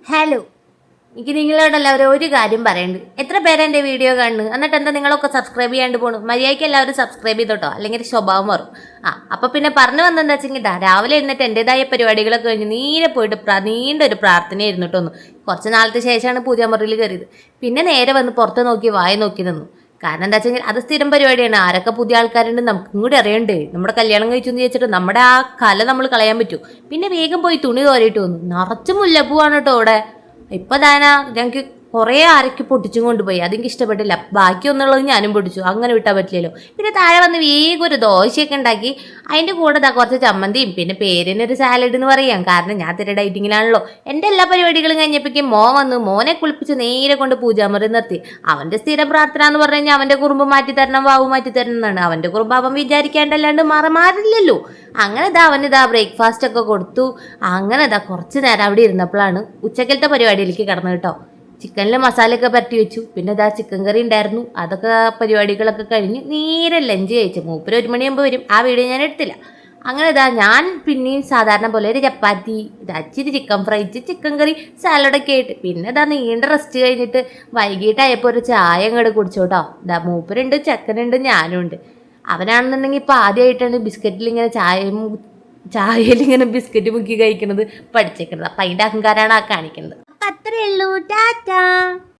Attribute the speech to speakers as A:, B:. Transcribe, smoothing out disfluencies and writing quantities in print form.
A: Hello, എനിക്ക് നിങ്ങളോടെല്ലാവരും ഒരു കാര്യം പറയുന്നുണ്ട്. എത്ര പേര് എൻ്റെ വീഡിയോ കാണുന്നു? എന്നിട്ട് എന്താ നിങ്ങളൊക്കെ സബ്സ്ക്രൈബ് ചെയ്യാണ്ട് പോണു? മര്യാദയ്ക്ക് എല്ലാവരും സബ്സ്ക്രൈബ് ചെയ്തോട്ടോ, അല്ലെങ്കിൽ ഒരു സ്വഭാവം മാറും. അപ്പോൾ പിന്നെ പറഞ്ഞു വന്നെന്താ വെച്ചെങ്കിൽ രാവിലെ എന്നിട്ട് എൻ്റെതായ പരിപാടികളൊക്കെ കഴിഞ്ഞ് നീരെ പോയിട്ട് നീണ്ടൊരു പ്രാർത്ഥനയായിരുന്നു കേട്ടോ. കുറച്ച് നാളത്തെ ശേഷമാണ് പൂജാമുറിയിൽ കയറിയത്. പിന്നെ നേരെ വന്ന് പുറത്ത് നോക്കി വായി നോക്കി നിന്നു. കാരണം എന്താ വെച്ചെങ്കിൽ അത് സ്ഥിരം പരിപാടിയാണ്. ആരൊക്കെ പുതിയ ആൾക്കാരുണ്ട് നമുക്കും കൂടി അറിയണ്ടേ. നമ്മുടെ കല്യാണം കഴിച്ചു എന്ന് വെച്ചിട്ട് നമ്മുടെ ആ കല നമ്മൾ കളയാൻ പറ്റൂ. പിന്നെ വേഗം പോയി തുണി തോരിയിട്ട് വന്നു. നിറച്ച് മുല്ലപ്പൂവാണ് കേട്ടോ അവിടെ. ഇപ്പൊ താനാ ഞങ്ങൾക്ക് കുറേ ആരൊക്കെ പൊട്ടിച്ചും കൊണ്ടുപോയി. അതെനിക്ക് ഇഷ്ടപ്പെട്ടില്ല. ബാക്കിയൊന്നുള്ളത് ഞാനും പൊട്ടിച്ചു. അങ്ങനെ വിട്ടാൽ പറ്റില്ലല്ലോ. പിന്നെ താഴെ വന്ന് വേഗം ഒരു ദോശയൊക്കെ ഉണ്ടാക്കി. അതിൻ്റെ കൂടെ കുറച്ച് ചമ്മന്തിയും പിന്നെ പേരിനൊരു സാലഡ് എന്ന് പറയാം. കാരണം ഞാൻ തിരെ ഡൈറ്റിങ്ങിലാണല്ലോ. എൻ്റെ എല്ലാ പരിപാടികളും കഴിഞ്ഞപ്പോഴേക്കും മോൻ വന്നു. മോനെ കുളിപ്പിച്ച് നേരെ കൊണ്ട് പൂജാമുറി നിർത്തി. അവൻ്റെ സ്ഥിരം പ്രാർത്ഥന എന്ന് പറഞ്ഞു കഴിഞ്ഞാൽ അവൻ്റെ കുറുമ്പ് മാറ്റി തരണം, വാവ് മാറ്റി തരണം എന്നാണ്. അവൻ്റെ കുറുമ്പ് അവൻ വിചാരിക്കാണ്ടല്ലാണ്ട് മാറില്ലല്ലോ. അങ്ങനെ അവനിതാ ബ്രേക്ക്ഫാസ്റ്റ് ഒക്കെ കൊടുത്തു. അങ്ങനെ കുറച്ച് നേരം അവിടെ ഇരുന്നപ്പോഴാണ് ഉച്ചക്കലത്തെ പരിപാടിയിലേക്ക് കടന്നു കേട്ടോ. ചിക്കനിൽ മസാലയൊക്കെ പരട്ടി വെച്ചു. പിന്നെ ചിക്കൻ കറി ഉണ്ടായിരുന്നു. അതൊക്കെ പരിപാടികളൊക്കെ കഴിഞ്ഞ് നേരെ ലഞ്ച് കഴിച്ചു. മൂപ്പര് 1 മണിയാകുമ്പോൾ വരും. ആ വീഡിയോ ഞാൻ എടുത്തില്ല. അങ്ങനെ ഞാൻ പിന്നെയും സാധാരണ പോലെ ഒരു ചപ്പാത്തി, ഇച്ചിരി ചിക്കൻ ഫ്രൈ, ചിക്കൻ കറി, സാലഡൊക്കെ ആയിട്ട് പിന്നെ നീണ്ട റെസ്റ്റ് കഴിഞ്ഞിട്ട് വൈകിട്ടായപ്പോൾ ഒരു ചായ അങ്ങോട്ട് കുടിച്ചു കേട്ടോ. മൂപ്പരുണ്ട്, ചെക്കനുണ്ട്, ഞാനും ഉണ്ട്. അവനാണെന്നുണ്ടെങ്കിൽ ഇപ്പം ആദ്യമായിട്ടാണ് ബിസ്ക്കറ്റിൽ ഇങ്ങനെ ചായയിൽ ഇങ്ങനെ ബിസ്ക്കറ്റ് മുക്കി കഴിക്കുന്നത് പഠിച്ചേക്കുന്നത്. അപ്പം അതിൻ്റെ അഹങ്കാരമാണ് ആ കാണിക്കുന്നത്. അപ്പം അത്രയേ ഉള്ളൂ. ടാറ്റാ.